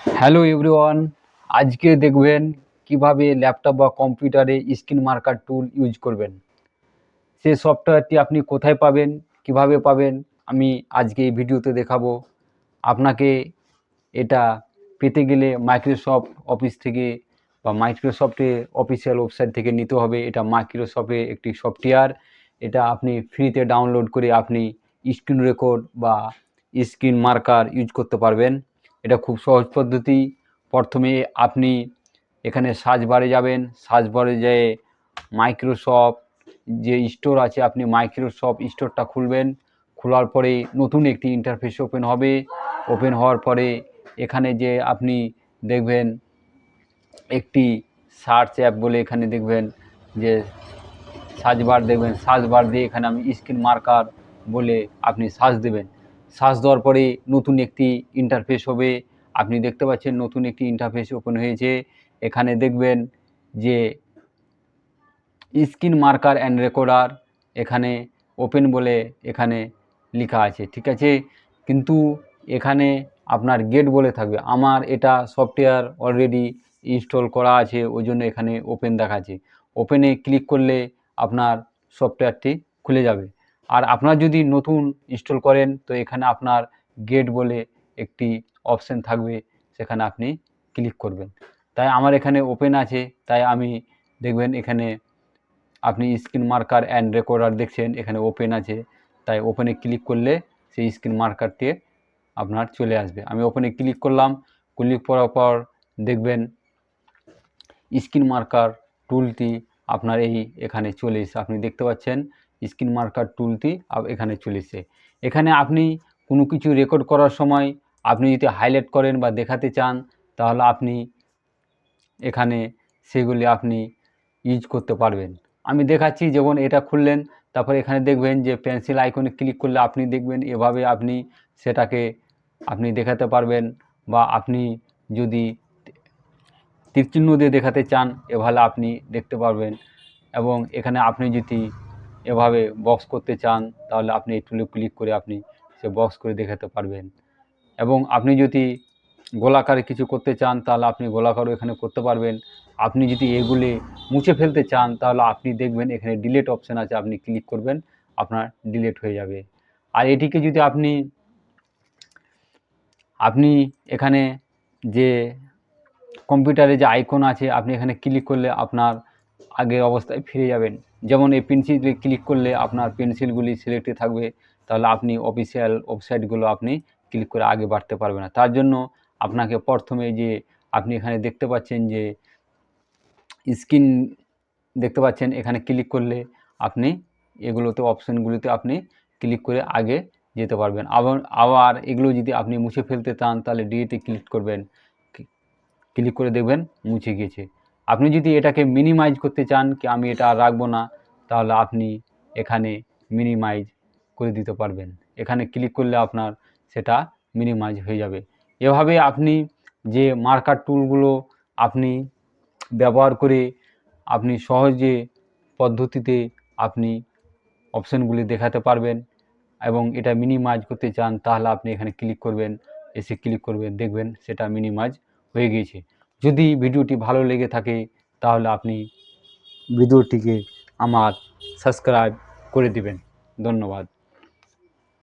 Hello everyone, আজকে দেখবেন কিভাবে ল্যাপটপ বা কম্পিউটারে স্ক্রিন মার্কার টুল ইউজ করবেন। সেই সফটওয়্যারটি আপনি কোথায় পাবেন, কিভাবে পাবেন, আমি আজকে এই ভিডিওতে দেখাবো। আপনাকে এটা পেতে গেলে মাইক্রোসফট অফিস থেকে বা মাইক্রোসফটের অফিসিয়াল ওয়েবসাইট থেকে নিতে হবে। এটা মাইক্রোসফটের একটি সফটওয়্যার। এটা আপনি ফ্রিতে ডাউনলোড করে আপনি স্ক্রিন রেকর্ড বা স্ক্রিন মার্কার ইউজ করতে পারবেন। এটা খুব সহজ পদ্ধতি। প্রথমে আপনি এখানে সার্চ বারে যাবেন, সার্চ বারে যেয়ে মাইক্রোসফট যে স্টোর আছে আপনি মাইক্রোসফট স্টোরটা খুলবেন। খোলার পরে নতুন একটি ইন্টারফেস ওপেন হবে। ওপেন হওয়ার পরে এখানে যে আপনি দেখবেন একটি সার্চ অ্যাপ বলে এখানে দেখবেন যে সার্চ বার দেখবেন, সার্চ বার দিয়ে এখানে আমি স্ক্রিন মার্কার বলে আপনি সার্চ দেবেন। সার্চ দেওয়ার পরে নতুন একটি ইন্টারফেস হবে। আপনি দেখতে পাচ্ছেন নতুন একটি ইন্টারফেস ওপেন হয়েছে। এখানে দেখবেন যে স্ক্রিন মার্কার অ্যান্ড রেকর্ডার এখানে ওপেন বলে এখানে লেখা আছে, ঠিক আছে। কিন্তু এখানে আপনার গেট বলে থাকবে। আমার এটা সফটওয়্যার অলরেডি ইনস্টল করা আছে, ওই জন্য এখানে ওপেন দেখাচ্ছে। ওপেনে ক্লিক করলে আপনার সফটওয়্যারটি খুলে যাবে। আর আপনার যদি নতুন ইনস্টল করেন তো এখানে আপনার গেট বলে একটি অপশান থাকবে, সেখানে আপনি ক্লিক করবেন। তাই আমার এখানে ওপেন আছে, তাই আমি দেখবেন এখানে আপনি স্ক্রিন মার্কার অ্যান্ড রেকর্ডার দেখছেন, এখানে ওপেন আছে। তাই ওপেনে ক্লিক করলে সেই স্ক্রিন মার্কারটি আপনার চলে আসবে। আমি ওপেনে ক্লিক করলাম। ক্লিক করার পর দেখবেন স্ক্রিন মার্কার টুলটি আপনার এখানে চলে এসে আপনি দেখতে পাচ্ছেন স্ক্রিন মার্কার টুলটি এখানে চলে এসে। এখানে আপনি কোনো কিছু রেকর্ড করার সময় আপনি যদি হাইলাইট করেন বা দেখাতে চান তাহলে আপনি এখানে সেগুলি আপনি ইউজ করতে পারবেন। আমি দেখাচ্ছি, যেমন এটা খুললেন, তারপরে এখানে দেখবেন যে পেন্সিল আইকনে ক্লিক করলে আপনি দেখবেন এভাবে আপনি সেটাকে আপনি দেখাতে পারবেন। বা আপনি যদি তীরচিহ্ন দিয়ে দেখাতে চান এভাবে আপনি দেখতে পারবেন। এবং এখানে আপনি যদি এভাবে বক্স করতে চান তাহলে আপনি এই টুলে ক্লিক করে আপনি সে বক্স করে দেখাতে পারবেন। এবং আপনি যদি গোলাকারে কিছু করতে চান তাহলে আপনি গোলাকারও এখানে করতে পারবেন। আপনি যদি এগুলি মুছে ফেলতে চান তাহলে আপনি দেখবেন এখানে ডিলিট অপশান আছে, আপনি ক্লিক করবেন, আপনার ডিলিট হয়ে যাবে। আর এটিকে যদি আপনি এখানে যে কম্পিউটারে যে আইকন আছে আপনি এখানে ক্লিক করলে আপনার আগের অবস্থায় ফিরে যাবেন। যেমন এই পেন্সিলে ক্লিক করলে আপনার পেন্সিলগুলি সিলেক্টে থাকবে, তাহলে আপনি অফিসিয়াল ওয়েবসাইটগুলো আপনি ক্লিক করে আগে বাড়তে পারবেন না। তার জন্য আপনাকে প্রথমে যে আপনি এখানে দেখতে পাচ্ছেন যে স্ক্রিন দেখতে পাচ্ছেন, এখানে ক্লিক করলে আপনি এগুলোতে অপশানগুলিতে আপনি ক্লিক করে আগে যেতে পারবেন। আবার এগুলো যদি আপনি মুছে ফেলতে চান তাহলে ডিলিটে ক্লিক করবেন, ক্লিক করে দেখবেন মুছে গিয়েছে। আপনি যদি এটাকে মিনিমাইজ করতে চান কি আমি এটা আর রাখবো না, তাহলে আপনি এখানে মিনিমাইজ করে দিতে পারবেন। এখানে ক্লিক করলে আপনার সেটা মিনিমাইজ হয়ে যাবে। এভাবে আপনি যে মার্কার টুলগুলো আপনি ব্যবহার করে আপনি সহজে পদ্ধতিতে আপনি অপশানগুলি দেখাতে পারবেন। এবং এটা মিনিমাইজ করতে চান তাহলে আপনি এখানে ক্লিক করবেন, এসে ক্লিক করবেন, দেখবেন সেটা মিনিমাইজ হয়ে গিয়েছে। যদি ভিডিওটি ভালো লেগে থাকে তাহলে আপনি ভিডিওটিকে আমার সাবস্ক্রাইব করে দিবেন। ধন্যবাদ।